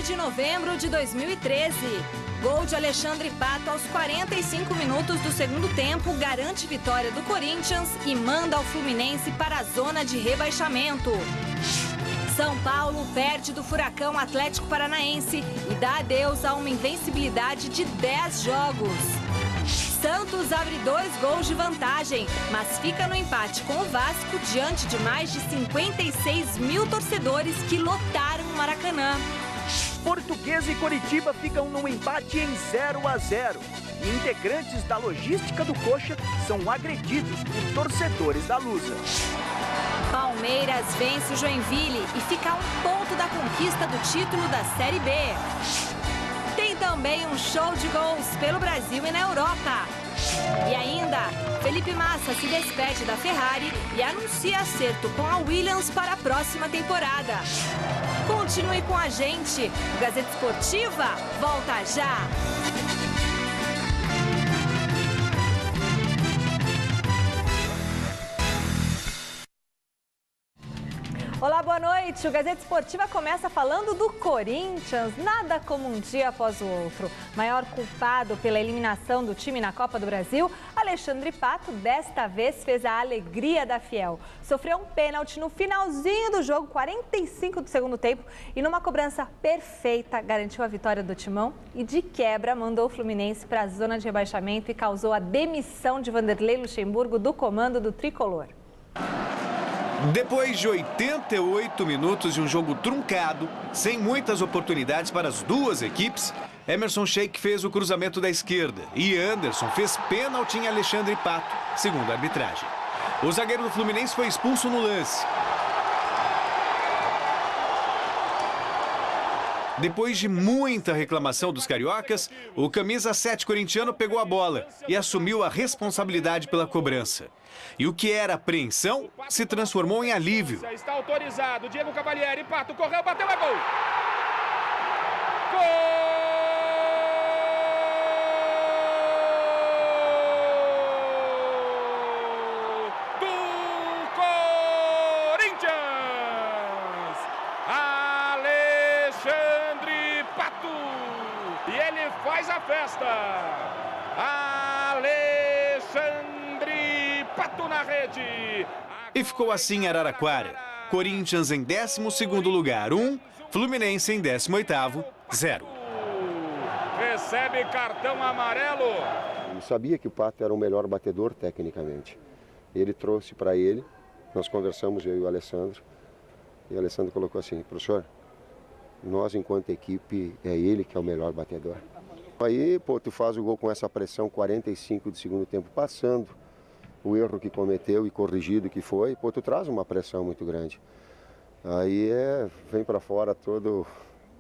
de novembro de 2013. Gol de Alexandre Pato aos 45 minutos do segundo tempo garante vitória do Corinthians e manda o Fluminense para a zona de rebaixamento. São Paulo perde do Furacão Atlético Paranaense e dá adeus a uma invencibilidade de 10 jogos. Santos abre 2 gols de vantagem, mas fica no empate com o Vasco diante de mais de 56 mil torcedores que lotaram o Maracanã. Portuguesa e Coritiba ficam num empate em 0-0. E integrantes da logística do Coxa são agredidos por torcedores da Lusa. Palmeiras vence o Joinville e fica a 1 ponto da conquista do título da Série B. Tem também um show de gols pelo Brasil e na Europa. E ainda, Felipe Massa se despede da Ferrari e anuncia acerto com a Williams para a próxima temporada. Continue com a gente. O Gazeta Esportiva volta já. Olá, boa noite. O Gazeta Esportiva começa falando do Corinthians. Nada como um dia após o outro. Maior culpado pela eliminação do time na Copa do Brasil, Alexandre Pato, desta vez fez a alegria da Fiel. Sofreu um pênalti no finalzinho do jogo, 45 do segundo tempo, e numa cobrança perfeita garantiu a vitória do Timão e de quebra mandou o Fluminense para a zona de rebaixamento e causou a demissão de Vanderlei Luxemburgo do comando do tricolor. Depois de 88 minutos de um jogo truncado, sem muitas oportunidades para as duas equipes, Emerson Sheik fez o cruzamento da esquerda e Anderson fez pênalti em Alexandre Pato, segundo a arbitragem. O zagueiro do Fluminense foi expulso no lance. Depois de muita reclamação dos cariocas, o camisa 7 corintiano pegou a bola e assumiu a responsabilidade pela cobrança. E o que era apreensão se transformou em alívio. Está autorizado, Diego Cavalieri, Pato correu, bateu, é gol! Gol do Corinthians! Alexandre Pato! E ele faz a festa! Alexandre Pato na rede. E ficou assim em Araraquara. Corinthians em 12º lugar, 1. Fluminense em 18º, 0. Recebe cartão amarelo. Eu sabia que o Pato era o melhor batedor tecnicamente. Ele trouxe para ele, nós conversamos, eu e o Alessandro. E o Alessandro colocou assim: professor, nós enquanto equipe, é ele que é o melhor batedor. Aí, pô, tu faz o gol com essa pressão, 45 do segundo tempo passando. O erro que cometeu e corrigido que foi, pô, tu traz uma pressão muito grande. Aí vem para fora todo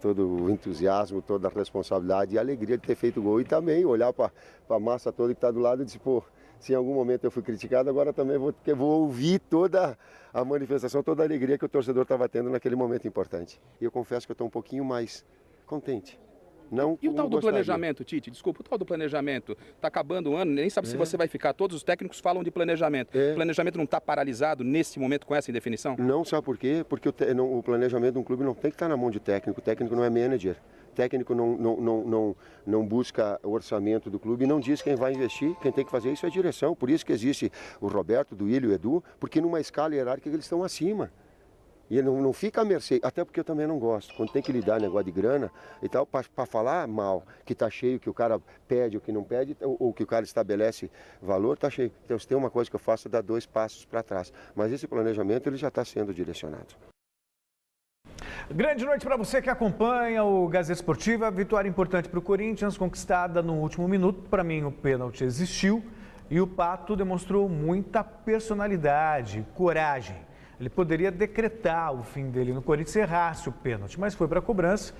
o entusiasmo, toda a responsabilidade e a alegria de ter feito o gol. E também olhar para a massa toda que está do lado e dizer, pô, se em algum momento eu fui criticado, agora também vou ouvir toda a manifestação, toda a alegria que o torcedor estava tendo naquele momento importante. E eu confesso que eu estou um pouquinho mais contente. Não e o tal do planejamento, Tite? Desculpa, o tal do planejamento. Está acabando o ano, nem sabe se você vai ficar. Todos os técnicos falam de planejamento. O planejamento não está paralisado nesse momento com essa indefinição? Não, sabe por quê? Porque o planejamento de um clube não tem que estar na mão de técnico. O técnico não é manager. O técnico não busca o orçamento do clube e não diz quem vai investir. Quem tem que fazer isso é a direção. Por isso que existe o Roberto, do Ilho e o Edu, porque numa escala hierárquica eles estão acima. E ele não fica à mercê, até porque eu também não gosto. Quando tem que lidar negócio de grana e tal, para falar mal, que tá cheio, que o cara pede ou que não pede, ou que o cara estabelece valor, tá cheio. Então, se tem uma coisa que eu faço, é dar 2 passos para trás. Mas esse planejamento, ele já está sendo direcionado. Grande noite para você que acompanha o Gazeta Esportiva. Vitória importante para o Corinthians, conquistada no último minuto. Para mim, o pênalti existiu e o Pato demonstrou muita personalidade, coragem. Ele poderia decretar o fim dele no Corinthians se errasse o pênalti, mas foi para a cobrança,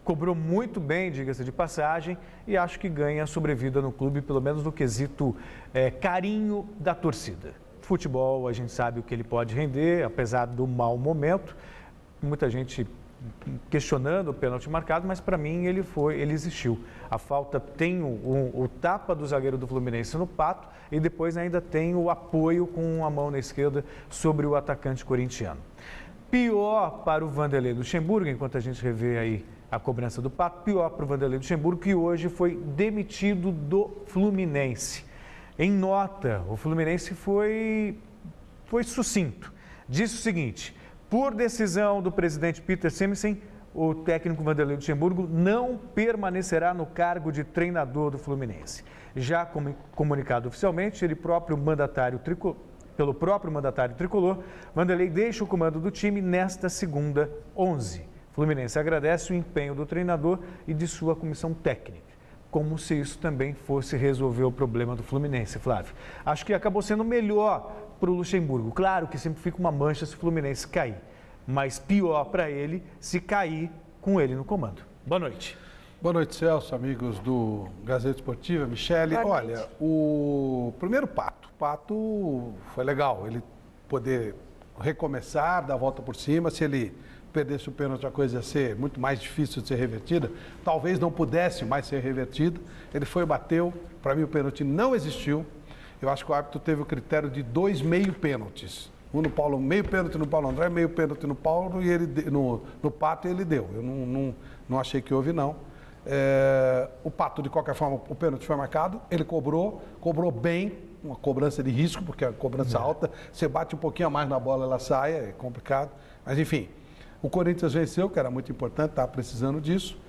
cobrou muito bem, diga-se de passagem, e acho que ganha sobrevida no clube, pelo menos no quesito carinho da torcida. Futebol, a gente sabe o que ele pode render, apesar do mau momento. Muita gente questionando o pênalti marcado, mas para mim ele existiu. A falta tem o tapa do zagueiro do Fluminense no Pato e depois ainda tem o apoio com a mão na esquerda sobre o atacante corintiano. Pior para o Vanderlei Luxemburgo, enquanto a gente revê aí A cobrança do Pato, pior para o Vanderlei Luxemburgo, que hoje foi demitido do Fluminense. Em nota, o Fluminense foi sucinto. Disse o seguinte: por decisão do presidente Peter Semmesen, o técnico Vanderlei Luxemburgo não permanecerá no cargo de treinador do Fluminense. Já comunicado oficialmente, pelo próprio mandatário tricolor, Vanderlei deixa o comando do time nesta segunda, 11. Fluminense agradece o empenho do treinador e de sua comissão técnica. Como se isso também fosse resolver o problema do Fluminense, Flávio. Acho que acabou sendo melhor para o Luxemburgo. Claro que sempre fica uma mancha se o Fluminense cair, mas pior para ele se cair com ele no comando. Boa noite. Boa noite, Celso, amigos do Gazeta Esportiva. Michele, olha, o primeiro Pato foi legal, ele poder recomeçar, dar a volta por cima. Se ele perdesse o pênalti, a coisa ia ser muito mais difícil de ser revertida. Talvez não pudesse mais ser revertida. Ele foi e bateu. Para mim, o pênalti não existiu. Eu acho que o árbitro teve o critério de 2 meio pênaltis. Um no Paulo, meio pênalti no Paulo André, meio pênalti no Paulo e ele no Pato, e ele deu. Eu não achei que houve, não. O Pato, de qualquer forma, o pênalti foi marcado, ele cobrou bem, uma cobrança de risco, porque a cobrança alta, você bate um pouquinho a mais na bola, ela sai, é complicado. Mas, enfim, o Corinthians venceu, que era muito importante, estava precisando disso.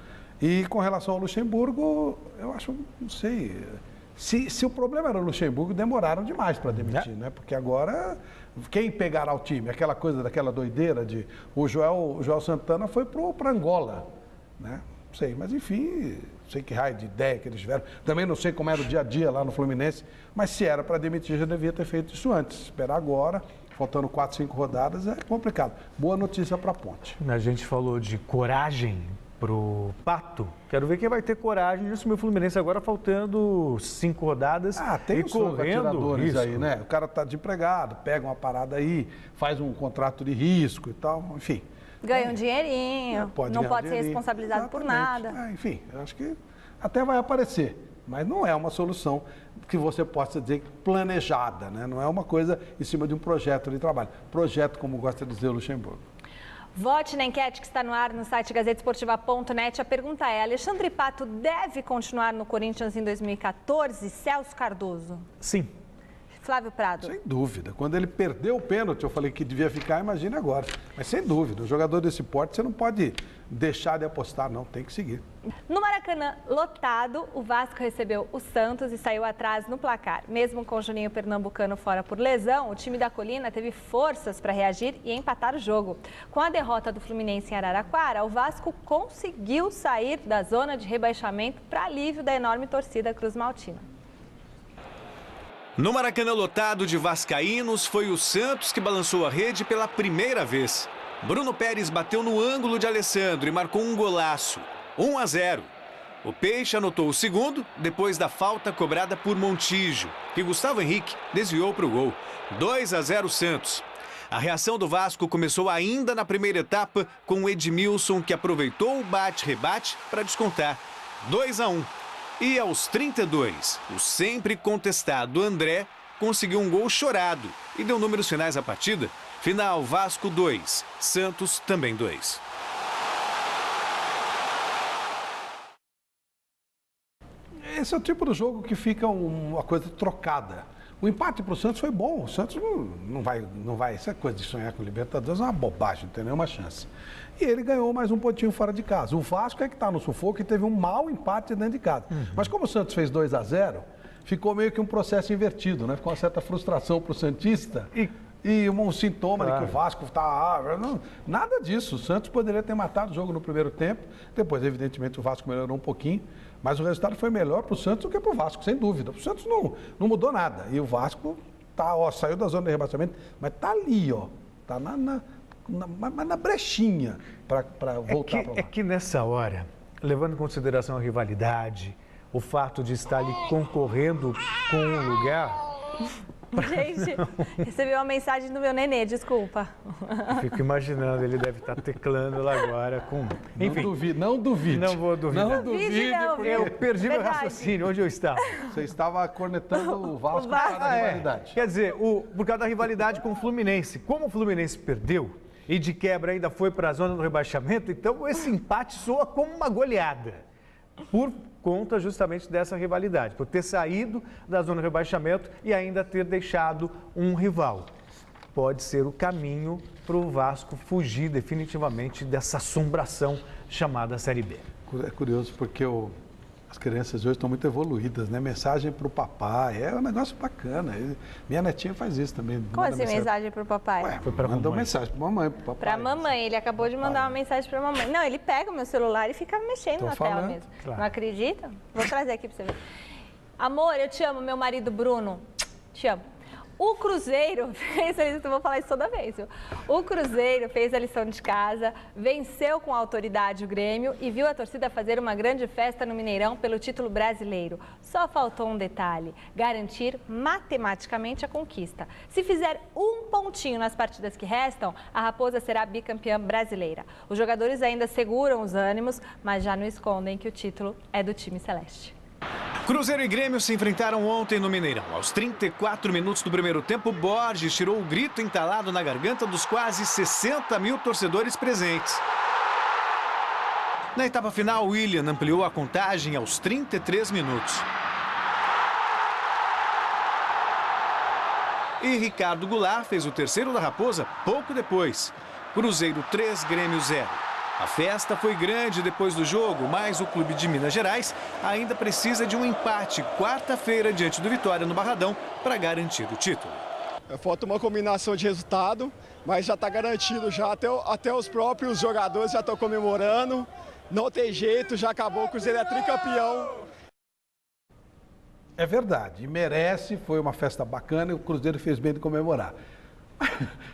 E com relação ao Luxemburgo, eu acho, não sei, se o problema era o Luxemburgo, demoraram demais para demitir, né? Porque agora, quem pegará o time? Aquela coisa, daquela doideira de... O Joel Santana foi para Angola, né? Não sei, mas enfim, não sei que raio de ideia que eles tiveram. Também não sei como era o dia a dia lá no Fluminense, mas se era para demitir, já devia ter feito isso antes. Esperar agora, faltando 4, 5 rodadas, é complicado. Boa notícia para a Ponte. A gente falou de coragem pro Pato. Quero ver quem vai ter coragem de assumir o Fluminense agora, faltando 5 rodadas. Tem e correndo risco aí, né? O cara está desempregado, pega uma parada aí, faz um contrato de risco e tal, enfim. Ganha um dinheirinho, não pode ser responsabilizado Exatamente. por nada. Enfim, eu acho que até vai aparecer, mas não é uma solução que você possa dizer planejada, né? Não é uma coisa em cima de um projeto de trabalho. Projeto, como gosta de dizer o Luxemburgo. Vote na enquete que está no ar no site gazetesportiva.net. A pergunta é: Alexandre Pato deve continuar no Corinthians em 2014? Celso Cardoso? Sim. Flávio Prado? Sem dúvida. Quando ele perdeu o pênalti, eu falei que devia ficar, imagina agora. Mas sem dúvida, o jogador desse porte, você não pode deixar de apostar, não, tem que seguir. No Maracanã lotado, o Vasco recebeu o Santos e saiu atrás no placar. Mesmo com o Juninho Pernambucano fora por lesão, o time da Colina teve forças para reagir e empatar o jogo. Com a derrota do Fluminense em Araraquara, o Vasco conseguiu sair da zona de rebaixamento para alívio da enorme torcida cruzmaltina. No Maracanã lotado de vascaínos, foi o Santos que balançou a rede pela primeira vez. Bruno Pérez bateu no ângulo de Alessandro e marcou um golaço, 1-0. O Peixe anotou o segundo, depois da falta cobrada por Montijo, que Gustavo Henrique desviou para o gol. 2-0 Santos. A reação do Vasco começou ainda na primeira etapa, com o Edmilson, que aproveitou o bate-rebate para descontar. 2-1. E aos 32, o sempre contestado André conseguiu um gol chorado e deu números finais à partida. Final, Vasco 2, Santos também 2. Esse é o tipo do jogo que fica uma coisa trocada. O empate para o Santos foi bom. O Santos não vai. Essa coisa de sonhar com o Libertadores é uma bobagem, não tem nenhuma chance. E ele ganhou mais um pontinho fora de casa. O Vasco é que está no sufoco e teve um mau empate dentro de casa. Mas como o Santos fez 2-0, ficou meio que um processo invertido, né? Ficou uma certa frustração para o Santista e um sintoma de que o Vasco está... nada disso. O Santos poderia ter matado o jogo no primeiro tempo. Depois, evidentemente, o Vasco melhorou um pouquinho. Mas o resultado foi melhor para o Santos do que para o Vasco, sem dúvida. O Santos não mudou nada. E o Vasco saiu da zona de rebaixamento, mas está ali, está na brechinha para voltar para lá. É que nessa hora, levando em consideração a rivalidade, o fato de estar ali concorrendo com um lugar... Gente, recebi uma mensagem do meu nenê, desculpa. Fico imaginando, ele deve estar teclando lá agora com... Enfim, não duvide. Não vou duvidar. Não duvide, porque... Eu perdi meu raciocínio, onde eu estava? Você estava cornetando o Vasco por causa da rivalidade. Quer dizer, por causa da rivalidade com o Fluminense. Como o Fluminense perdeu, e de quebra ainda foi para a zona do rebaixamento, então esse empate soa como uma goleada, por conta justamente dessa rivalidade, por ter saído da zona do rebaixamento e ainda ter deixado um rival. Pode ser o caminho para o Vasco fugir definitivamente dessa assombração chamada Série B. É curioso porque as crianças hoje estão muito evoluídas, né? Mensagem para o papai, é um negócio bacana. Minha netinha faz isso também. Como assim mensagem para o papai? Ué, foi para mandou mensagem para mamãe, para papai. Para mamãe, ele acabou de mandar uma mensagem para mamãe. Não, ele pega o meu celular e fica mexendo na tela mesmo. Claro. Não acredita? Vou trazer aqui para você ver. Amor, eu te amo, meu marido Bruno. Te amo. O Cruzeiro fez a lição, vou falar isso toda vez, viu? O Cruzeiro fez a lição de casa, venceu com autoridade o Grêmio e viu a torcida fazer uma grande festa no Mineirão pelo título brasileiro. Só faltou um detalhe, garantir matematicamente a conquista. Se fizer um pontinho nas partidas que restam, a Raposa será bicampeã brasileira. Os jogadores ainda seguram os ânimos, mas já não escondem que o título é do time celeste. Cruzeiro e Grêmio se enfrentaram ontem no Mineirão. Aos 34 minutos do primeiro tempo, Borges tirou o grito entalado na garganta dos quase 60 mil torcedores presentes. Na etapa final, William ampliou a contagem aos 33 minutos. E Ricardo Goulart fez o terceiro da Raposa pouco depois. Cruzeiro 3, Grêmio 0. A festa foi grande depois do jogo, mas o clube de Minas Gerais ainda precisa de um empate quarta-feira diante do Vitória no Barradão para garantir o título. Falta uma combinação de resultado, mas já está garantido, já até os próprios jogadores já estão comemorando. Não tem jeito, já acabou, o Cruzeiro é tricampeão. É verdade, merece, foi uma festa bacana e o Cruzeiro fez bem de comemorar.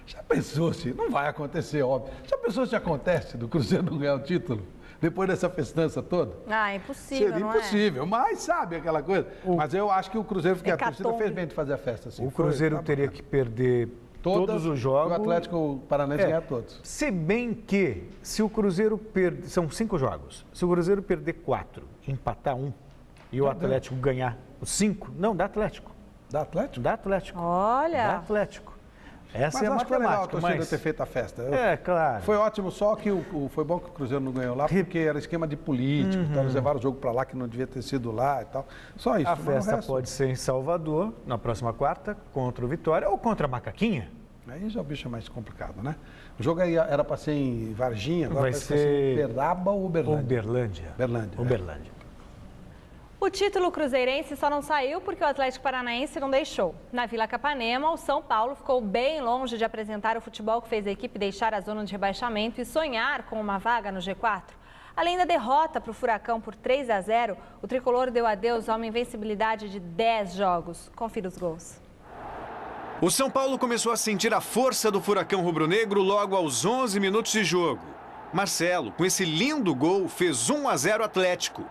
Já pensou se, não vai acontecer, óbvio, já pensou se acontece do Cruzeiro não ganhar o título? Depois dessa festança toda? Ah, é impossível, seria impossível, mas sabe aquela coisa. Mas eu acho que o Cruzeiro, a torcida fez bem de fazer a festa. Assim. O Cruzeiro teria que perder todos os jogos. O Atlético Paranaense ganhar todos. Se bem que, se o Cruzeiro perder, são 5 jogos, se o Cruzeiro perder 4, empatar 1 e o Atlético ganhar os 5, não, dá Atlético. Dá Atlético? Dá Atlético. Olha. Dá Atlético. Essa mas é a acho que foi legal a torcida mas... ter feito a festa. Claro. Foi ótimo, só que foi bom que o Cruzeiro não ganhou lá, porque era esquema de político, então eles levaram o jogo para lá que não devia ter sido lá e tal. Só isso. A festa pode ser em Salvador, na próxima quarta, contra o Vitória ou contra a Macaquinha. Aí já o bicho é mais complicado, né? O jogo aí era para ser em Varginha, agora vai ser em Uberaba ou Uberlândia? Uberlândia. Uberlândia. O título cruzeirense só não saiu porque o Atlético Paranaense não deixou. Na Vila Capanema, o São Paulo ficou bem longe de apresentar o futebol que fez a equipe deixar a zona de rebaixamento e sonhar com uma vaga no G4. Além da derrota para o Furacão por 3-0, o tricolor deu adeus a uma invencibilidade de 10 jogos. Confira os gols. O São Paulo começou a sentir a força do Furacão rubro-negro logo aos 11 minutos de jogo. Marcelo, com esse lindo gol, fez 1-0 Atlético.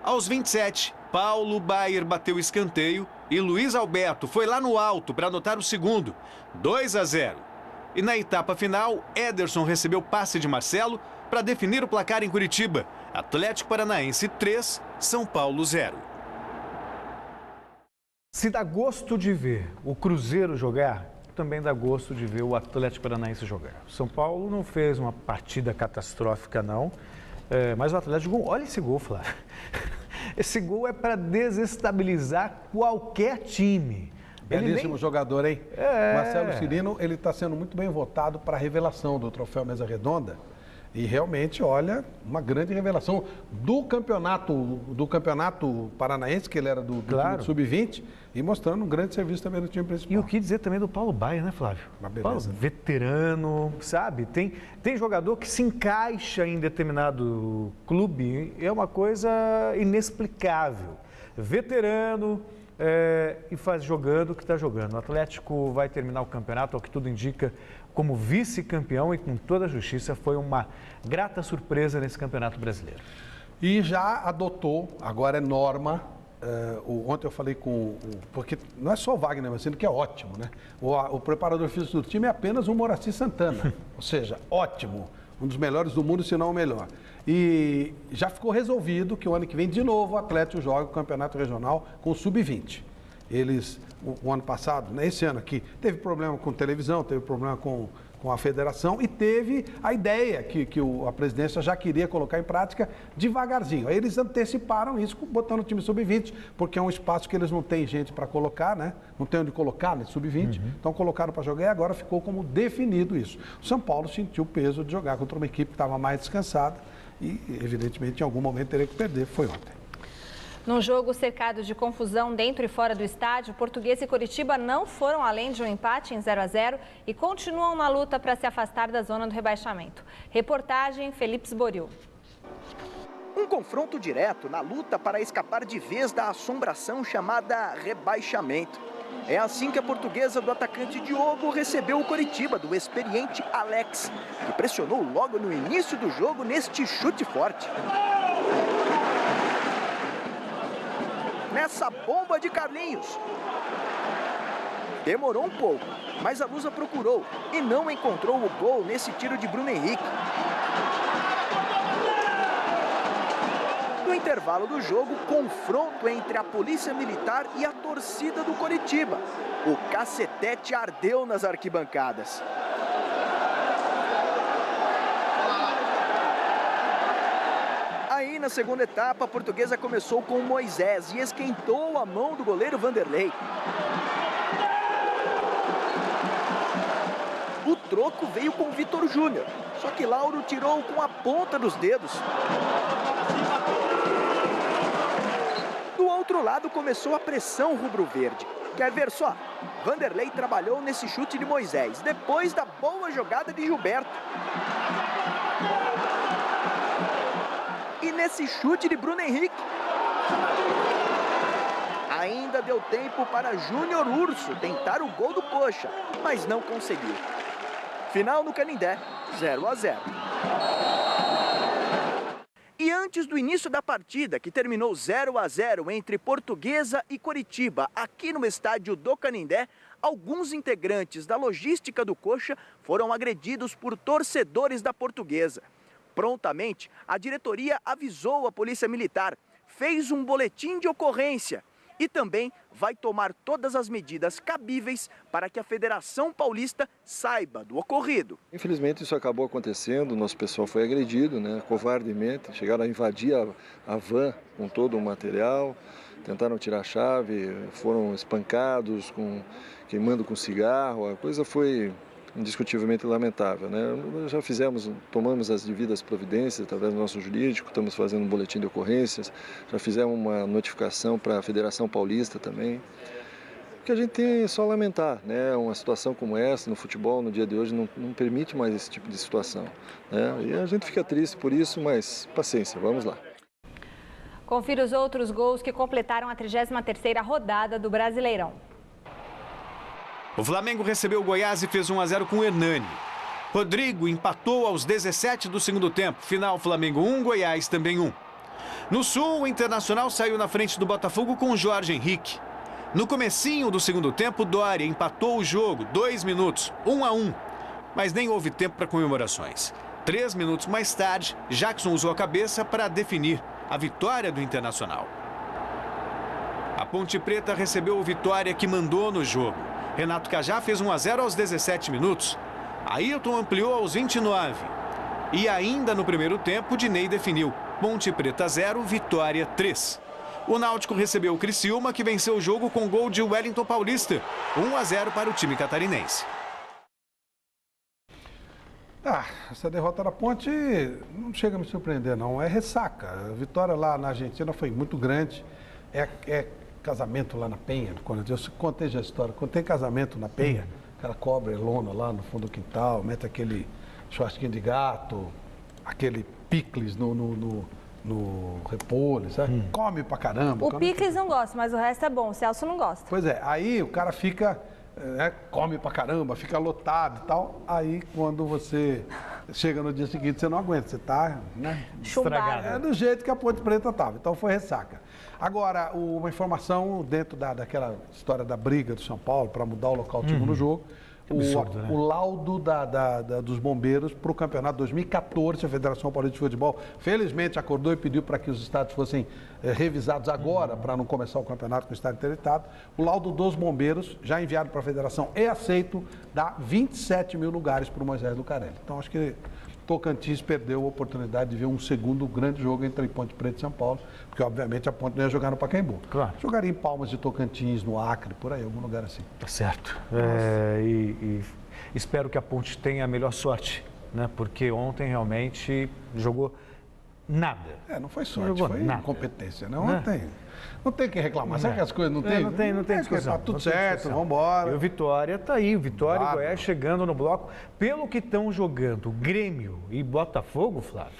Aos 27, Paulo Baier bateu o escanteio e Luiz Alberto foi lá no alto para anotar o segundo, 2-0. E na etapa final, Ederson recebeu passe de Marcelo para definir o placar em Curitiba. Atlético Paranaense 3, São Paulo 0. Se dá gosto de ver o Cruzeiro jogar, também dá gosto de ver o Atlético Paranaense jogar. O São Paulo não fez uma partida catastrófica, não. Mas o Atlético, olha esse gol, Flávio. Esse gol é para desestabilizar qualquer time. Belíssimo jogador, hein? Marcelo Cirino, ele está sendo muito bem votado para a revelação do Troféu Mesa Redonda. E realmente, olha, uma grande revelação do campeonato paranaense, que ele era do Sub-20, e mostrando um grande serviço também do time principal. E o que dizer também do Paulo Baier, né, Flávio? Uma beleza. Paulo, veterano, sabe? Tem jogador que se encaixa em determinado clube, é uma coisa inexplicável. Veterano e faz jogando o que está jogando. O Atlético vai terminar o campeonato, ao que tudo indica, como vice-campeão e com toda a justiça, foi uma grata surpresa nesse campeonato brasileiro. E já adotou, agora é norma, ontem eu falei porque não é só o Wagner Mancini, que é ótimo, né? O preparador físico do time é apenas o Moraci Santana, ou seja, ótimo, um dos melhores do mundo, se não o melhor. E já ficou resolvido que o ano que vem, de novo, o Atlético joga o campeonato regional com o Sub-20. Eles, o ano passado, né, esse ano aqui, teve problema com televisão, teve problema com a federação e teve a ideia que a presidência já queria colocar em prática devagarzinho. Aí eles anteciparam isso botando o time sub-20, porque é um espaço que eles não têm gente para colocar, né? Não tem onde colocar, né? Sub-20. Então colocaram para jogar e agora ficou como definido isso. O São Paulo sentiu o peso de jogar contra uma equipe que estava mais descansada e, evidentemente, em algum momento teria que perder. Foi ontem. Num jogo cercado de confusão dentro e fora do estádio, Portuguesa e Coritiba não foram além de um empate em 0-0 e continuam na luta para se afastar da zona do rebaixamento. Reportagem Felipe Sboril. Um confronto direto na luta para escapar de vez da assombração chamada rebaixamento. É assim que a Portuguesa do atacante Diogo recebeu o Coritiba do experiente Alex, que pressionou logo no início do jogo neste chute forte. Nessa bomba de Carlinhos. Demorou um pouco, mas a Lusa procurou e não encontrou o gol nesse tiro de Bruno Henrique. No intervalo do jogo, confronto entre a Polícia Militar e a torcida do Coritiba. O cacetete ardeu nas arquibancadas. Aí, na segunda etapa, a Portuguesa começou com o Moisés e esquentou a mão do goleiro Vanderlei. O troco veio com o Vitor Júnior, só que Lauro tirou com a ponta dos dedos. Do outro lado começou a pressão rubro-verde. Quer ver só? Vanderlei trabalhou nesse chute de Moisés, depois da boa jogada de Gilberto. E nesse chute de Bruno Henrique. Ainda deu tempo para Júnior Urso tentar o gol do Coxa, mas não conseguiu. Final no Canindé, 0-0. E antes do início da partida, que terminou 0-0 entre Portuguesa e Coritiba, aqui no estádio do Canindé, alguns integrantes da logística do Coxa foram agredidos por torcedores da Portuguesa. Prontamente, a diretoria avisou a Polícia Militar, fez um boletim de ocorrência e também vai tomar todas as medidas cabíveis para que a Federação Paulista saiba do ocorrido. Infelizmente isso acabou acontecendo, nosso pessoal foi agredido, né, covardemente, chegaram a invadir a van com todo o material, tentaram tirar a chave, foram espancados, queimando com cigarro, a coisa foi indiscutivelmente lamentável, né? Já tomamos as devidas providências através do nosso jurídico, estamos fazendo um boletim de ocorrências, já fizemos uma notificação para a Federação Paulista também. O que a gente tem é só lamentar, né? Uma situação como essa no futebol no dia de hoje não permite mais esse tipo de situação, né? E a gente fica triste por isso, mas paciência, vamos lá. Confira os outros gols que completaram a 33ª rodada do Brasileirão. O Flamengo recebeu o Goiás e fez 1-0 com o Hernani. Rodrigo empatou aos 17 do segundo tempo. Final, Flamengo 1, Goiás também 1. No Sul, o Internacional saiu na frente do Botafogo com o Jorge Henrique. No comecinho do segundo tempo, Dória empatou o jogo, 2 minutos, 1-1. Mas nem houve tempo para comemorações. 3 minutos mais tarde, Jackson usou a cabeça para definir a vitória do Internacional. A Ponte Preta recebeu o Vitória que mandou no jogo. Renato Cajá fez 1-0 aos 17 minutos. Ayrton ampliou aos 29. E ainda no primeiro tempo, Dinei definiu. Ponte Preta 0, Vitória 3. O Náutico recebeu o Criciúma, que venceu o jogo com gol de Wellington Paulista. 1-0 para o time catarinense. Essa derrota da Ponte não chega a me surpreender, não. É ressaca. A vitória lá na Argentina foi muito grande. É casamento lá na Penha, quando eu contei já a história, quando tem casamento na Penha, o cara cobra lona lá no fundo do quintal, mete aquele churrasquinho de gato, aquele picles no repolho, sabe? Come pra caramba. O picles não gosta, mas o resto é bom, o Celso não gosta. Pois é, aí o cara fica, come pra caramba, fica lotado e tal, aí quando você chega no dia seguinte, você não aguenta, você tá, né? Estragado. É do jeito que a Ponte Preta estava, então foi ressaca. Agora, uma informação dentro daquela história da briga do São Paulo para mudar o local do time no jogo. Absurdo, né? O laudo dos bombeiros para o campeonato 2014, a Federação Paulista de Futebol, felizmente acordou e pediu para que os estádios fossem revisados agora, para não começar o campeonato com o estádio interditado. O laudo dos bombeiros, já enviado para a Federação, é aceito, dá 27 mil lugares para o Moisés Lucarelli. Então, acho que Tocantins perdeu a oportunidade de ver um segundo grande jogo entre Ponte Preta e São Paulo, porque, obviamente, a Ponte não ia jogar no Pacaembu. Claro. Jogaria em Palmas de Tocantins, no Acre, por aí, algum lugar assim. Tá certo. E espero que a Ponte tenha a melhor sorte, né? Porque ontem realmente jogou nada. Não foi sorte, foi nada. Incompetência. Não, não tem que reclamar. Sabe que as coisas não tem? Não tem discussão. Tá tudo certo, vamos embora. E o Vitória tá aí, o Vitória e Goiás chegando no bloco. Pelo que estão jogando Grêmio e Botafogo, Flávio,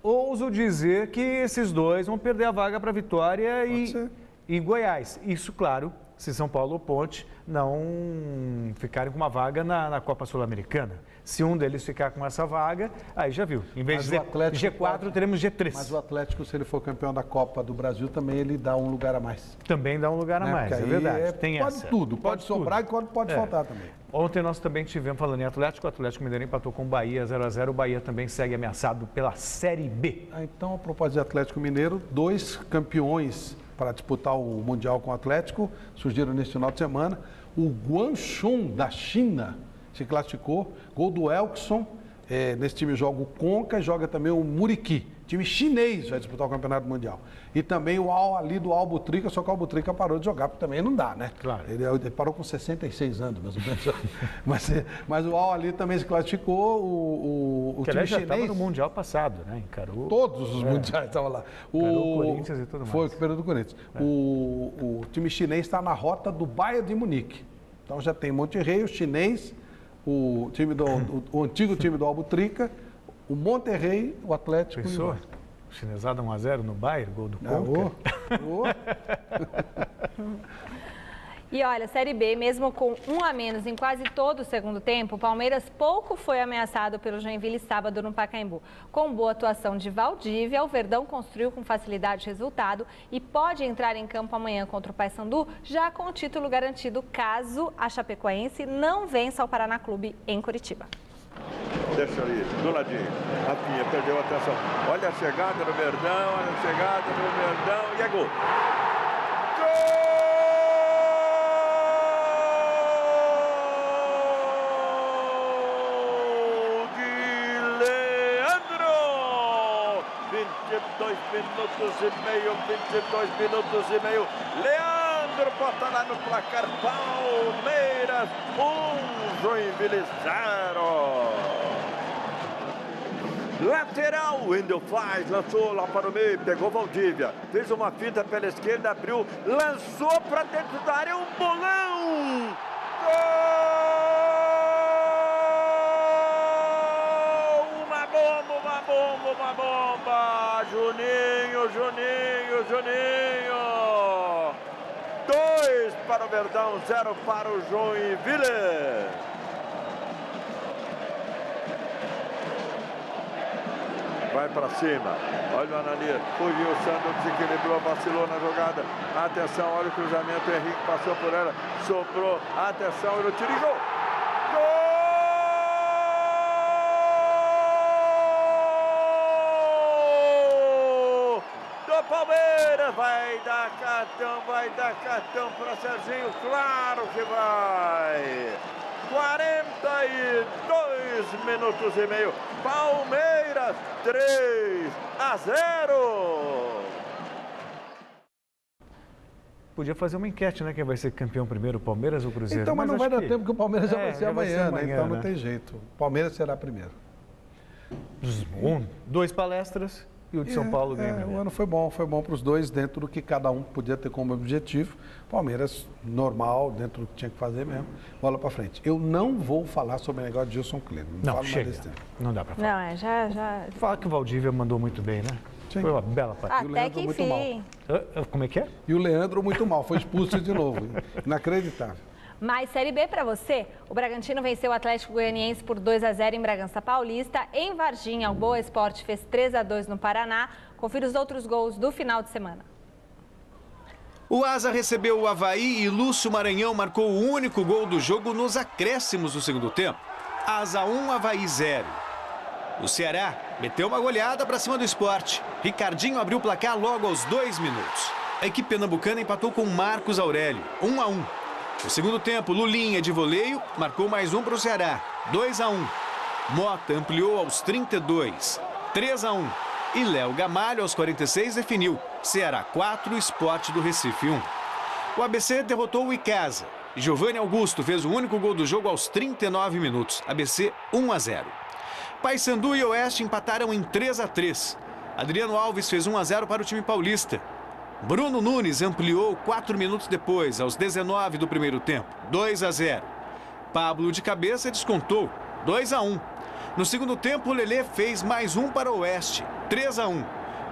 ouso dizer que esses dois vão perder a vaga para Vitória e Goiás. Isso, claro, se São Paulo ou Ponte não ficarem com uma vaga na Copa Sul-Americana. Se um deles ficar com essa vaga, aí já viu. Em vez de G4, teremos G3. Mas o Atlético, se ele for campeão da Copa do Brasil, também ele dá um lugar a mais. Também dá um lugar a mais, é verdade. Tem pode essa. Tudo, pode sobrar e pode faltar também. Ontem nós também tivemos, falando em Atlético, o Atlético Mineiro empatou com o Bahia 0-0. O Bahia também segue ameaçado pela Série B. Então, a propósito de Atlético Mineiro, 2 campeões para disputar o Mundial com o Atlético surgiram neste final de semana. O Guangchong, da China, se classificou, gol do Elkson, nesse time joga o Conca e joga também o Muriqui, time chinês vai disputar o Campeonato Mundial. E também o Al-Ali do Al-Butrica, só que o Al-Butrica parou de jogar, porque também não dá, né? Claro. Ele parou com 66 anos, mais ou menos. mas o Al-Ali também se classificou, o time já chinês... estava no Mundial passado, né? Encarou... Todos os Mundiais estavam lá. O Corinthians e tudo mais. Foi o período do Corinthians. O time chinês está na rota do Bayern de Munique. Então já tem Monterrey, o chinês... O antigo time do Albutrica, o Monterrey, o Atlético. Pensou? Chinesada 1-0 no Bayern, gol do Conca. E olha, Série B, mesmo com 1 a menos em quase todo o segundo tempo, o Palmeiras pouco foi ameaçado pelo Joinville sábado no Pacaembu. Com boa atuação de Valdívia, o Verdão construiu com facilidade o resultado e pode entrar em campo amanhã contra o Paysandu, já com o título garantido caso a Chapecoense não vença o Paraná Clube em Curitiba. Deixa ali, do ladinho. Rafinha perdeu a atenção. Olha a chegada do Verdão, e é gol. Minutos 22 minutos e meio. Leandro bota lá no placar. Palmeiras 1, Joinville 0. Lateral, Wendel faz, lançou lá para o meio, pegou Valdívia, fez uma finta pela esquerda, abriu, lançou para dentro da área, um bolão. Gol! Uma bomba! Juninho! 2 para o Verdão, 0 para o Joinville. Vai para cima, olha o Ananias, fugiu o Sandro, desequilibrou, vacilou na jogada. Atenção, olha o cruzamento, o Henrique passou por ela, sobrou, atenção, ele tira e gol! Palmeiras vai dar cartão para Serginho, claro que vai. 42 minutos e meio, Palmeiras 3-0. Podia fazer uma enquete, né? Quem vai ser campeão primeiro, Palmeiras ou Cruzeiro? Então, mas não vai dar tempo, porque o Palmeiras já vai ser amanhã, né? Então não tem jeito. O Palmeiras será primeiro. 2 palestras. E o de São Paulo ganha. O ano foi bom para os dois, dentro do que cada um podia ter como objetivo. Palmeiras, normal, dentro do que tinha que fazer mesmo. Bola para frente. Eu não vou falar sobre o negócio de Gilson Kleber. Não, chega. Não dá para falar. Não, já... Fala que o Valdívia mandou muito bem, né? Sim. Foi uma bela partida. E o Leandro muito mal. Como é que é? E o Leandro muito mal, foi expulso de novo. Inacreditável. Mais Série B para você. O Bragantino venceu o Atlético Goianiense por 2-0 em Bragança Paulista. Em Varginha, o Boa Esporte fez 3-2 no Paraná. Confira os outros gols do final de semana. O Asa recebeu o Avaí e Lúcio Maranhão marcou o único gol do jogo nos acréscimos do segundo tempo. Asa 1, Avaí 0. O Ceará meteu uma goleada para cima do Sport. Ricardinho abriu o placar logo aos 2 minutos. A equipe pernambucana empatou com Marcos Aurélio, 1-1. No segundo tempo, Lulinha de voleio marcou mais um para o Ceará, 2-1. Mota ampliou aos 32, 3-1. E Léo Gamalho, aos 46, definiu. Ceará 4, Sport do Recife 1. O ABC derrotou o Icasa. Giovanni Augusto fez o único gol do jogo aos 39 minutos. ABC 1-0. Paysandu e Oeste empataram em 3-3. Adriano Alves fez 1-0 para o time paulista. Bruno Nunes ampliou 4 minutos depois, aos 19 do primeiro tempo, 2-0. Pablo de cabeça descontou, 2-1. No segundo tempo, o Lelê fez mais um para o Oeste, 3-1.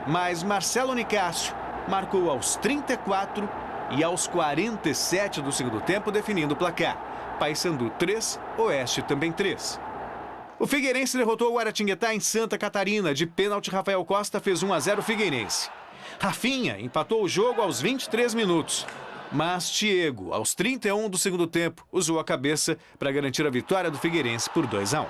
Mas Marcelo Nicásio marcou aos 34 e aos 47 do segundo tempo, definindo o placar. Paysandu 3, Oeste também 3. O Figueirense derrotou o Guaratinguetá em Santa Catarina. De pênalti, Rafael Costa fez 1-0 Figueirense. Rafinha empatou o jogo aos 23 minutos. Mas Thiago, aos 31 do segundo tempo, usou a cabeça para garantir a vitória do Figueirense por 2-1.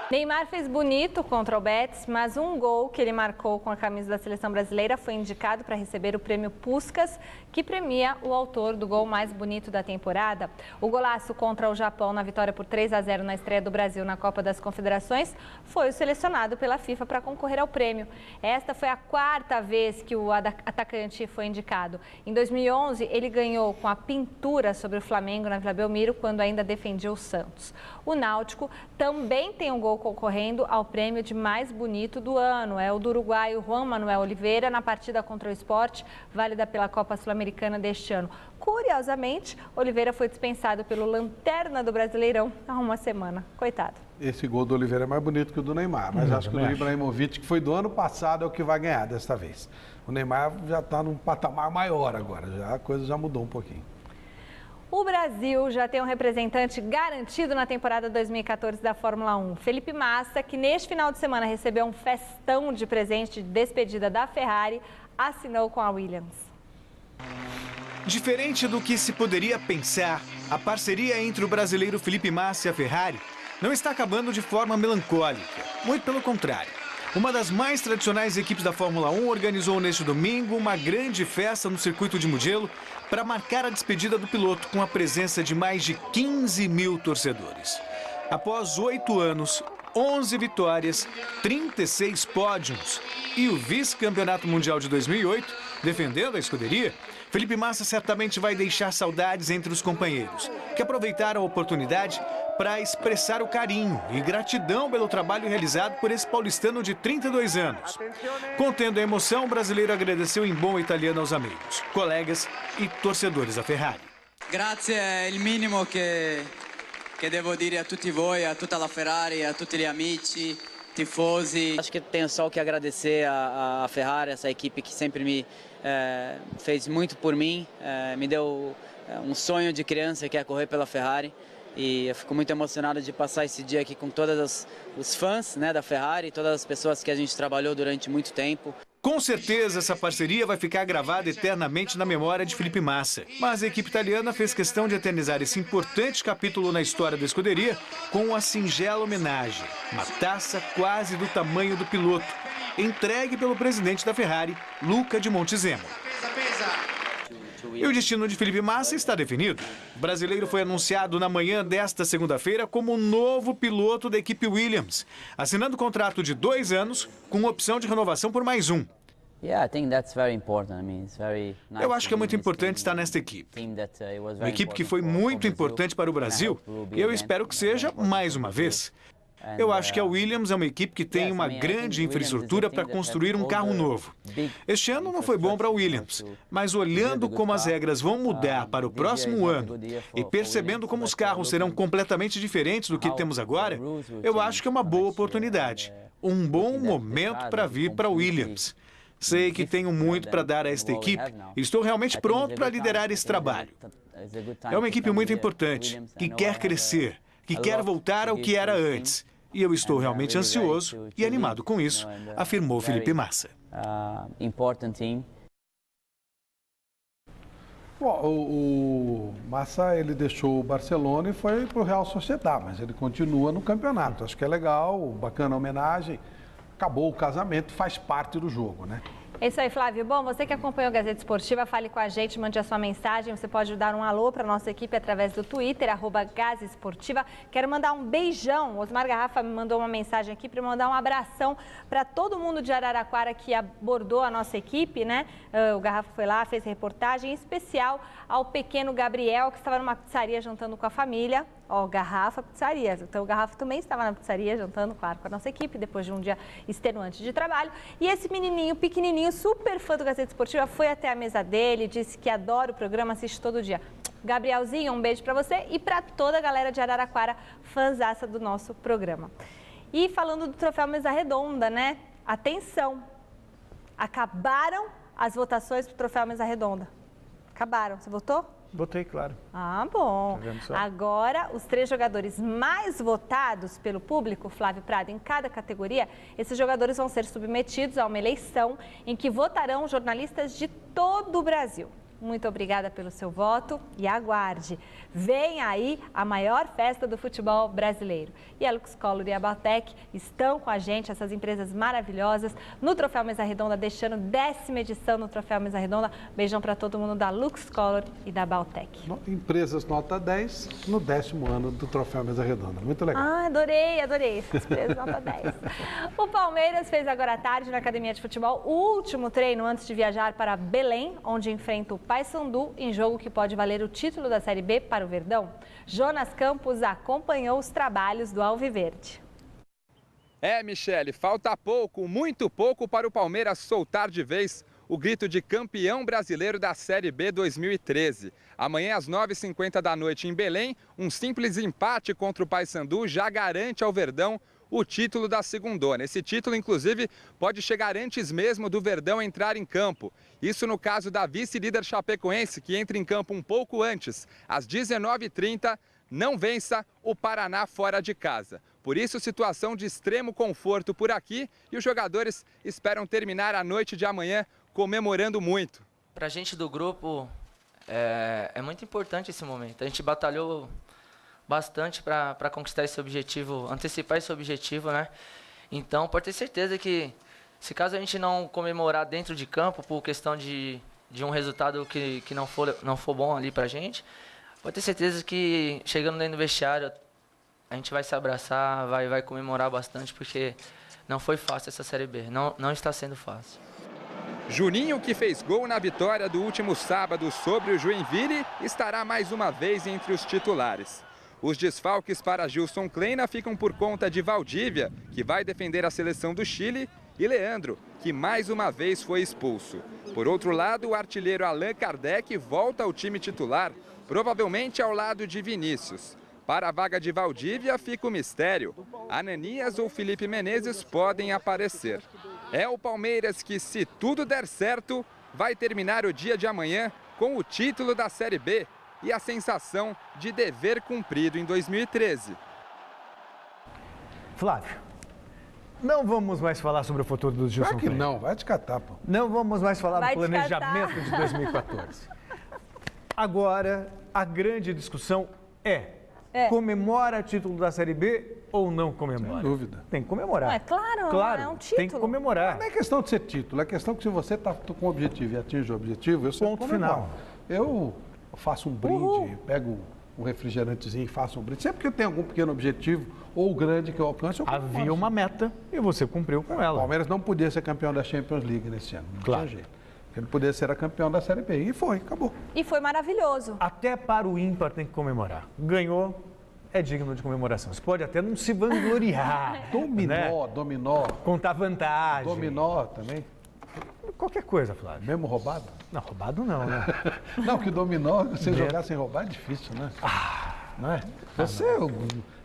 Neymar fez bonito contra o Betis, mas um gol que ele marcou com a camisa da seleção brasileira foi indicado para receber o prêmio Puskás, que premia o autor do gol mais bonito da temporada. O golaço contra o Japão na vitória por 3-0 na estreia do Brasil na Copa das Confederações foi o selecionado pela FIFA para concorrer ao prêmio. Esta foi a 4ª vez que o atacante foi indicado. Em 2011, ele ganhou com a pintura sobre o Flamengo na Vila Belmiro, quando ainda defendia o Santos. O Náutico também tem um gol concorrendo ao prêmio de mais bonito do ano. É o do uruguaio Juan Manuel Oliveira na partida contra o Sport, válida pela Copa Sul-Americana deste ano. Curiosamente, Oliveira foi dispensado pelo Lanterna do Brasileirão há uma semana. Coitado. Esse gol do Oliveira é mais bonito que o do Neymar, mas acho que o do Ibrahimovic, que foi do ano passado, é o que vai ganhar desta vez. O Neymar já está num patamar maior agora, a coisa já mudou um pouquinho. O Brasil já tem um representante garantido na temporada 2014 da Fórmula 1. Felipe Massa, que neste final de semana recebeu um festão de presente de despedida da Ferrari, assinou com a Williams. Diferente do que se poderia pensar, a parceria entre o brasileiro Felipe Massa e a Ferrari não está acabando de forma melancólica. Muito pelo contrário. Uma das mais tradicionais equipes da Fórmula 1 organizou neste domingo uma grande festa no circuito de Mugello para marcar a despedida do piloto com a presença de mais de 15 mil torcedores. Após 8 anos, 11 vitórias, 36 pódios e o vice-campeonato mundial de 2008, defendendo a escuderia, Felipe Massa certamente vai deixar saudades entre os companheiros, que aproveitaram a oportunidade para expressar o carinho e gratidão pelo trabalho realizado por esse paulistano de 32 anos. Contendo a emoção, o brasileiro agradeceu em bom italiano aos amigos, colegas e torcedores da Ferrari. Grazie è il minimo che devo dire a tutti voi, a tutta la Ferrari, a tutti gli amici, tifosi. Acho que tenho só o que agradecer à Ferrari, essa equipe que sempre me fez muito por mim, me deu um sonho de criança que é correr pela Ferrari. E eu fico muito emocionado de passar esse dia aqui com todos os fãs, né, da Ferrari, todas as pessoas que a gente trabalhou durante muito tempo. Com certeza essa parceria vai ficar gravada eternamente na memória de Felipe Massa. Mas a equipe italiana fez questão de eternizar esse importante capítulo na história da escuderia com uma singela homenagem. Uma taça quase do tamanho do piloto, entregue pelo presidente da Ferrari, Luca de Montezemolo. E o destino de Felipe Massa está definido. O brasileiro foi anunciado na manhã desta segunda-feira como o novo piloto da equipe Williams, assinando contrato de 2 anos com opção de renovação por mais um. Eu acho que é muito importante estar nesta equipe. Uma equipe que foi muito importante para o Brasil e eu espero que seja mais uma vez. Eu acho que a Williams é uma equipe que tem uma grande infraestrutura para construir um carro novo. Este ano não foi bom para a Williams, mas olhando como as regras vão mudar para o próximo ano e percebendo como os carros serão completamente diferentes do que temos agora, eu acho que é uma boa oportunidade, um bom momento para vir para a Williams. Sei que tenho muito para dar a esta equipe e estou realmente pronto para liderar esse trabalho. É uma equipe muito importante, que quer crescer, que quer voltar ao que era antes. E eu estou realmente ansioso e animado com isso, afirmou Felipe Massa. Bom, o Massa, ele deixou o Barcelona e foi para o Real Sociedad, mas ele continua no campeonato. Acho que é legal, bacana a homenagem. Acabou o casamento, faz parte do jogo, né? É isso aí, Flávio. Bom, você que acompanhou a Gazeta Esportiva, fale com a gente, mande a sua mensagem. Você pode dar um alô para a nossa equipe através do Twitter, @Gazesportiva. Quero mandar um beijão. O Osmar Garrafa me mandou uma mensagem aqui para mandar um abração para todo mundo de Araraquara que abordou a nossa equipe, né? O Garrafa foi lá, fez reportagem, em especial ao pequeno Gabriel, que estava numa pizzaria jantando com a família. Ó, Garrafa Pizzaria. Então, o Garrafa também estava na pizzaria, jantando, claro, com a nossa equipe, depois de um dia extenuante de trabalho. E esse menininho, pequenininho, super fã do Gazeta Esportiva, foi até a mesa dele, disse que adora o programa, assiste todo dia. Gabrielzinho, um beijo para você e para toda a galera de Araraquara, fãzaça do nosso programa. E falando do Troféu Mesa Redonda, né? Atenção! Acabaram as votações para o Troféu Mesa Redonda. Acabaram. Você votou? Votei, claro. Ah, bom. Agora, os 3 jogadores mais votados pelo público, Flávio Prado, em cada categoria, esses jogadores vão ser submetidos a uma eleição em que votarão jornalistas de todo o Brasil. Muito obrigada pelo seu voto e aguarde. Vem aí a maior festa do futebol brasileiro. E a Luxcolor e a Baltec estão com a gente, essas empresas maravilhosas, no Troféu Mesa Redonda, deixando 10ª edição no Troféu Mesa Redonda. Beijão para todo mundo da Luxcolor e da Baltec. Empresas nota 10 no 10º ano do Troféu Mesa Redonda. Muito legal. Ah, adorei essas empresas nota 10. O Palmeiras fez agora à tarde na Academia de Futebol o último treino antes de viajar para Belém, onde enfrenta o Paysandu em jogo que pode valer o título da Série B para o Verdão. Jonas Campos acompanhou os trabalhos do Alviverde. Michele, falta pouco, muito pouco para o Palmeiras soltar de vez o grito de campeão brasileiro da Série B 2013. Amanhã às 9h50 da noite em Belém, um simples empate contra o Paysandu já garante ao Verdão o título da segundona. Esse título, inclusive, pode chegar antes mesmo do Verdão entrar em campo. Isso no caso da vice-líder chapecoense, que entra em campo um pouco antes, às 19h30, não vença o Paraná fora de casa. Por isso, situação de extremo conforto por aqui e os jogadores esperam terminar a noite de amanhã comemorando muito. Para a gente do grupo, é muito importante esse momento. A gente batalhou bastante para conquistar esse objetivo, antecipar esse objetivo, né? Então, pode ter certeza que, se caso a gente não comemorar dentro de campo, por questão de um resultado que não for bom ali pra gente, pode ter certeza que, chegando dentro do vestiário, a gente vai se abraçar, vai comemorar bastante, porque não foi fácil essa Série B, não está sendo fácil. Juninho, que fez gol na vitória do último sábado sobre o Joinville, estará mais uma vez entre os titulares. Os desfalques para Gilson Kleina ficam por conta de Valdívia, que vai defender a seleção do Chile, e Leandro, que mais uma vez foi expulso. Por outro lado, o artilheiro Allan Kardec volta ao time titular, provavelmente ao lado de Vinícius. Para a vaga de Valdívia fica o mistério. Ananias ou Felipe Menezes podem aparecer. É o Palmeiras que, se tudo der certo, vai terminar o dia de amanhã com o título da Série B e a sensação de dever cumprido em 2013. Flávio, não vamos mais falar sobre o futuro do Gilson Kleina. Não, vai te catar, pô. Não vamos mais falar do planejamento de 2014. Agora, a grande discussão comemora o título da Série B ou não comemora? Sem dúvida. Tem que comemorar. É claro, é um título. Tem que comemorar. Não é questão de ser título, é questão que se você está com o objetivo e atinge o objetivo, eu sempre ponto final. Eu faço um brinde, pego um refrigerantezinho e faço um brinde. Sempre que eu tenho algum pequeno objetivo ou grande que eu alcance, eu comemoro. Havia uma meta e você cumpriu com ela. O Palmeiras não podia ser campeão da Champions League nesse ano. Não tinha jeito. Ele podia ser campeão da Série B. E foi, acabou. E foi maravilhoso. Até para o ímpar tem que comemorar. Ganhou, é digno de comemoração. Você pode até não se vangloriar. Dominó. Contar vantagem. Dominó também. Qualquer coisa, Flávio. Mesmo roubado? Não, roubado não, né? Não, que dominó, você jogar sem roubar é difícil, né? não é? Você...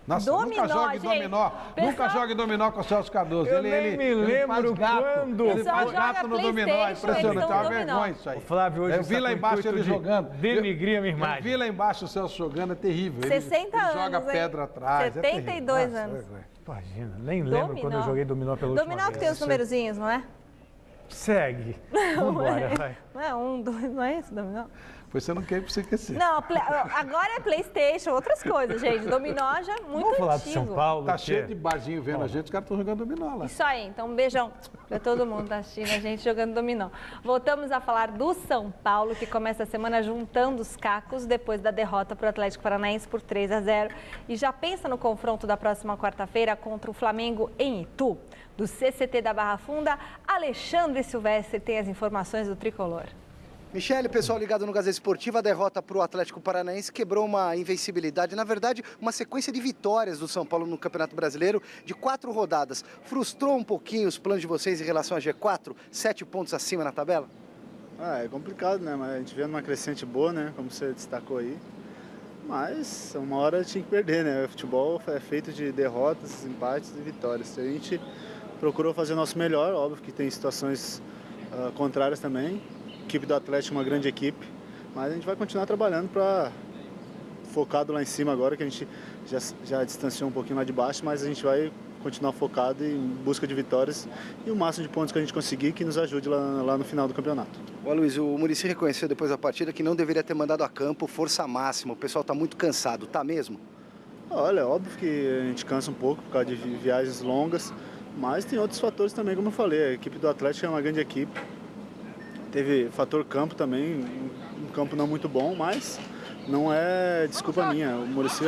Nossa, dominó, nunca jogue dominó. Pessoal... Nunca jogue dominó com o Celso Cardoso. Eu nem me lembro quando. Ele faz gato no dominó. É impressionante. É uma vergonha isso aí. O Flávio hoje eu vi lá embaixo ele jogando. Denigrir a minha imagem. Eu vi lá embaixo o Celso jogando, é terrível. 60 anos, ele joga pedra atrás. 72 anos. Imagina, nem lembro quando eu joguei dominó pela última vez. Dominó que tem os numerozinhos, não é? Segue. Vambora, vai. Não é 1, 2, não é isso, dominó? Pois você não quer ir pra você esquecer. Não, agora é PlayStation, outras coisas, gente. Dominó já muito Vamos falar antigo. de São Paulo. Tá cheio de barzinho vendo a gente, os caras estão jogando dominó lá. Isso aí, então um beijão pra todo mundo que tá assistindo a gente jogando dominó. Voltamos a falar do São Paulo, que começa a semana juntando os cacos depois da derrota pro Atlético Paranaense por 3-0. E já pensa no confronto da próxima quarta-feira contra o Flamengo em Itu. Do CCT da Barra Funda, Alexandre Silvestre tem as informações do Tricolor. Michele, pessoal ligado no Gazeta Esportiva, a derrota para o Atlético Paranaense quebrou uma invencibilidade, na verdade, uma sequência de vitórias do São Paulo no Campeonato Brasileiro de 4 rodadas. Frustrou um pouquinho os planos de vocês em relação a G4? 7 pontos acima na tabela? É complicado, né? Mas a gente vê numa crescente boa, né? Como você destacou aí. Mas uma hora tinha que perder, né? O futebol é feito de derrotas, empates e vitórias. A gente procurou fazer o nosso melhor, óbvio que tem situações contrárias também. A equipe do Atlético é uma grande equipe, mas a gente vai continuar trabalhando focado lá em cima agora, que a gente já distanciou um pouquinho lá de baixo, mas a gente vai continuar focado em busca de vitórias e o máximo de pontos que a gente conseguir que nos ajude lá no final do campeonato. Ô Luiz, o Muricy reconheceu depois da partida que não deveria ter mandado a campo força máxima, o pessoal está muito cansado, tá mesmo? Olha, é óbvio que a gente cansa um pouco por causa de viagens longas, mas tem outros fatores também, como eu falei, a equipe do Atlético é uma grande equipe. Teve fator campo também, um campo não muito bom, mas não é desculpa minha. O Muricy,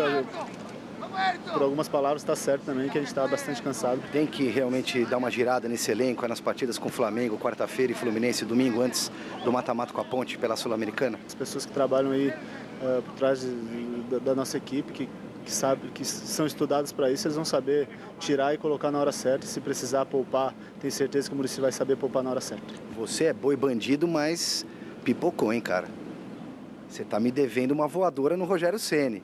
por algumas palavras, está certo também que a gente está bastante cansado. Tem que realmente dar uma girada nesse elenco, nas partidas com o Flamengo, quarta-feira e Fluminense, domingo, antes do mata-mata com a Ponte pela Sul-Americana? As pessoas que trabalham aí por trás da nossa equipe, que são estudadas para isso, eles vão saber tirar e colocar na hora certa. Se precisar poupar, tenho certeza que o Muricy vai saber poupar na hora certa. Você é boi bandido, mas pipocou, hein, cara? Você tá me devendo uma voadora no Rogério Ceni.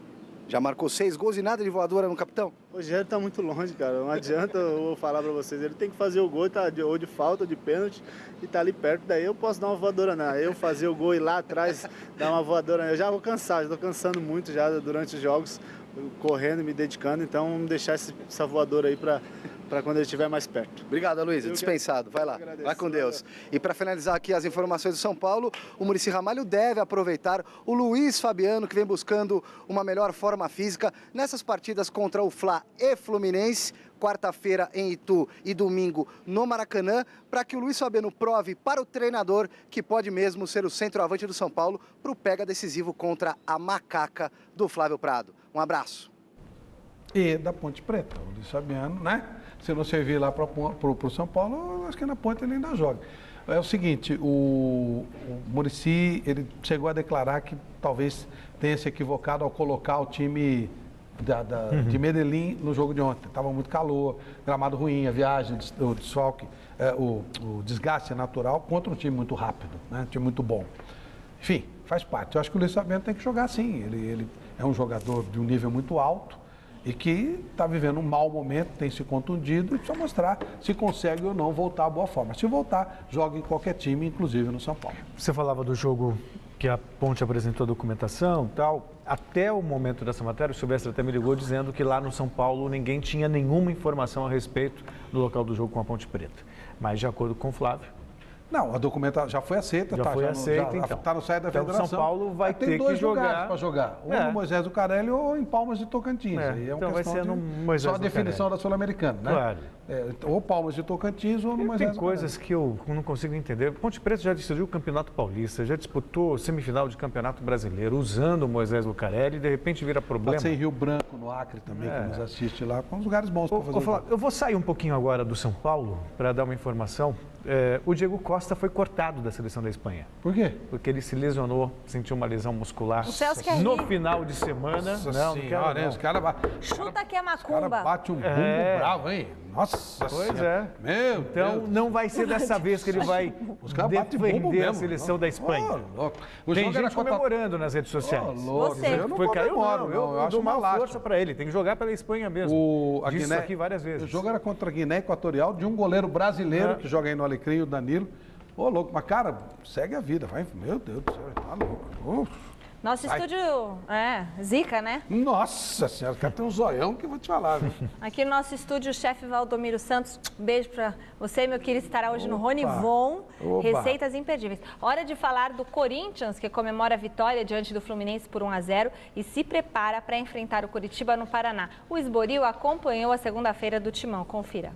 Já marcou 6 gols e nada de voadora no capitão? O Rogério tá muito longe, cara. Não adianta eu falar para vocês. Ele tem que fazer o gol, tá, ou de falta, ou de pênalti, e tá ali perto. Daí eu posso dar uma voadora, não. Eu fazer o gol e lá atrás dar uma voadora. Eu já vou cansar, já tô cansando muito já durante os jogos, correndo, me dedicando. Então vamos deixar essa voadora aí para quando ele estiver mais perto. Obrigado, Luiz. Dispensado. Vai lá. Vai com Deus. E para finalizar aqui as informações do São Paulo, o Muricy Ramalho deve aproveitar o Luiz Fabiano, que vem buscando uma melhor forma física nessas partidas contra o Fla e Fluminense, quarta-feira em Itu e domingo no Maracanã, para que o Luiz Fabiano prove para o treinador que pode mesmo ser o centroavante do São Paulo para o pega decisivo contra a macaca do Flávio Prado. Um abraço. E da Ponte Preta, o Luiz Fabiano, né? Se não servir lá para o São Paulo, acho que na Ponte ele ainda joga. É o seguinte, o Muricy, ele chegou a declarar que talvez tenha se equivocado ao colocar o time de Medellín no jogo de ontem. Estava muito calor, gramado ruim, a viagem, o desfalque, o desgaste natural contra um time muito rápido, né? Um time muito bom. Enfim, faz parte. Eu acho que o Luiz Fabiano tem que jogar sim. Ele é um jogador de um nível muito alto e que está vivendo um mau momento, tem se contundido e precisa mostrar se consegue ou não voltar à boa forma. Se voltar, joga em qualquer time, inclusive no São Paulo. Você falava do jogo que a Ponte apresentou a documentação e tal. Até o momento dessa matéria, o Silvestre até me ligou dizendo que lá no São Paulo ninguém tinha nenhuma informação a respeito do local do jogo com a Ponte Preta. Mas de acordo com o Flávio... Não, a documentação já foi aceita. Já foi aceita, então. Está no site da Federação. São Paulo vai ter que jogar. Tem 2 lugares para jogar. Ou no Moisés do Carelli ou em Palmas de Tocantins. Então vai ser no Moisés só a definição da Sul-Americana, né? Claro. Ou Palmas de Tocantins ou no Moisés do Carelli. Tem coisas que eu não consigo entender. Ponte Preta já decidiu o Campeonato Paulista, já disputou semifinal de Campeonato Brasileiro usando o Moisés Lucarelli e de repente vira problema. Pode ser em Rio Branco, no Acre também, que nos assiste lá, com uns lugares bons para fazer. Eu vou sair um pouquinho agora do São Paulo para dar uma informação. O Diego Costa foi cortado da seleção da Espanha. Por quê? Porque ele se lesionou, sentiu uma lesão muscular no final de semana. Nossa senhora, os caras chuta que é macumba. Bate um bumbo bravo, hein? Nossa Nossa Pois senhora. é. Meu então Deus. não vai ser dessa vez que ele vai defender a seleção da Espanha. Tem gente comemorando nas redes sociais. Eu não comemoro, eu dou uma força para ele. Tem que jogar pela Espanha mesmo. Disse isso aqui várias vezes. O jogo era contra a Guiné Equatorial, de um goleiro brasileiro que joga aí no Alecrim, o Danilo. Ô, louco, mas cara, segue a vida, vai. Meu Deus do céu, tá louco. Nosso estúdio zica, né? Nossa senhora, o cara tem um zoião que eu vou te falar, viu? Aqui no nosso estúdio, o chefe Valdomiro Santos, beijo pra você, meu querido, estará hoje no Ronivon, receitas imperdíveis. Hora de falar do Corinthians, que comemora a vitória diante do Fluminense por 1-0 e se prepara para enfrentar o Curitiba no Paraná. O Esboril acompanhou a segunda-feira do Timão, confira.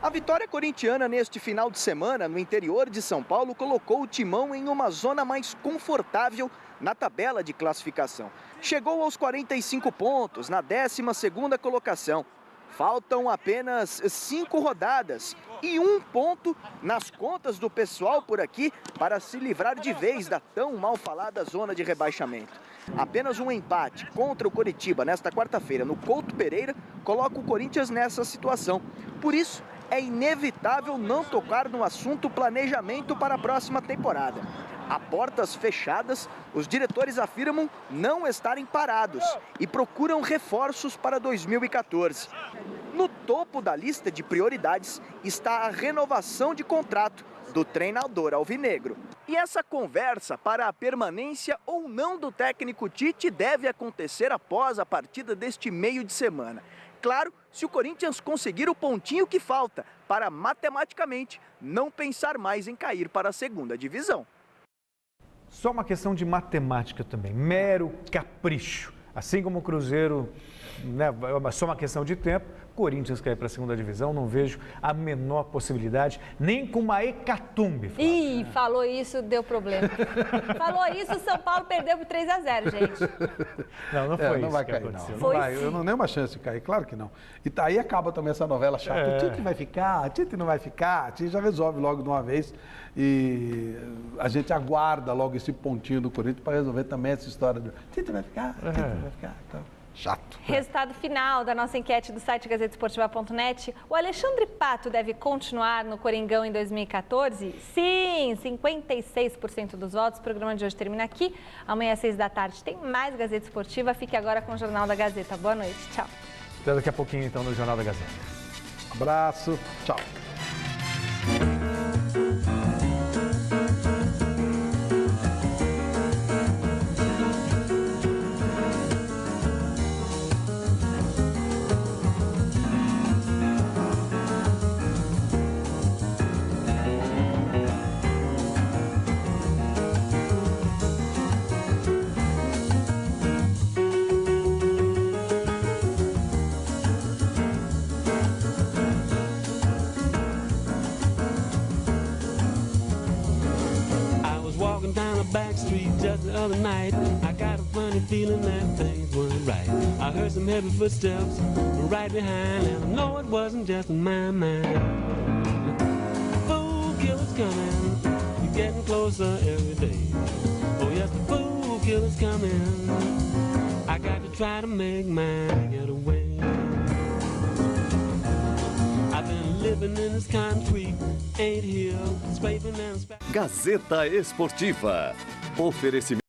A vitória corintiana neste final de semana no interior de São Paulo colocou o Timão em uma zona mais confortável na tabela de classificação. Chegou aos 45 pontos na 12ª colocação. Faltam apenas 5 rodadas e 1 ponto nas contas do pessoal por aqui para se livrar de vez da tão mal falada zona de rebaixamento. Apenas um empate contra o Coritiba nesta quarta-feira no Couto Pereira coloca o Corinthians nessa situação. Por isso, é inevitável não tocar no assunto planejamento para a próxima temporada. A portas fechadas, os diretores afirmam não estarem parados e procuram reforços para 2014. No topo da lista de prioridades está a renovação de contrato do treinador alvinegro. E essa conversa para a permanência ou não do técnico Tite deve acontecer após a partida deste meio de semana. Claro, se o Corinthians conseguir o pontinho que falta para matematicamente não pensar mais em cair para a segunda divisão. Só uma questão de matemática também, mero capricho. Assim como o Cruzeiro, né, é só uma questão de tempo, Corinthians cair para a segunda divisão, não vejo a menor possibilidade, nem com uma hecatombe. Ih, falou isso, deu problema. Falou isso, São Paulo perdeu por 3-0, gente. Não foi não isso vai que cair, aconteceu. não vai, eu não tenho nenhuma chance de cair, claro que não. E aí acaba também essa novela chata, o Tite vai ficar, o Tite não vai ficar, o Tite já resolve logo de uma vez e a gente aguarda logo esse pontinho do Corinthians para resolver também essa história do Tite vai ficar, Tite vai ficar, então... Chato. Resultado final da nossa enquete do site gazetesportiva.net. O Alexandre Pato deve continuar no Coringão em 2014? Sim, 56% dos votos. O programa de hoje termina aqui. Amanhã às 6 da tarde tem mais Gazeta Esportiva. Fique agora com o Jornal da Gazeta. Boa noite. Tchau. Até daqui a pouquinho, então, no Jornal da Gazeta. Abraço. Tchau. The other night, I got a funny feeling that things weren't right. I heard some heavy footsteps right behind, and I know it wasn't just in my mind. Fool killer's coming, you're getting closer every day. Oh yes, the fool killer's coming. I got to try to make my getaway. I've been living in this concrete, ain't here, scraping and Gazeta Esportiva. Oferecimento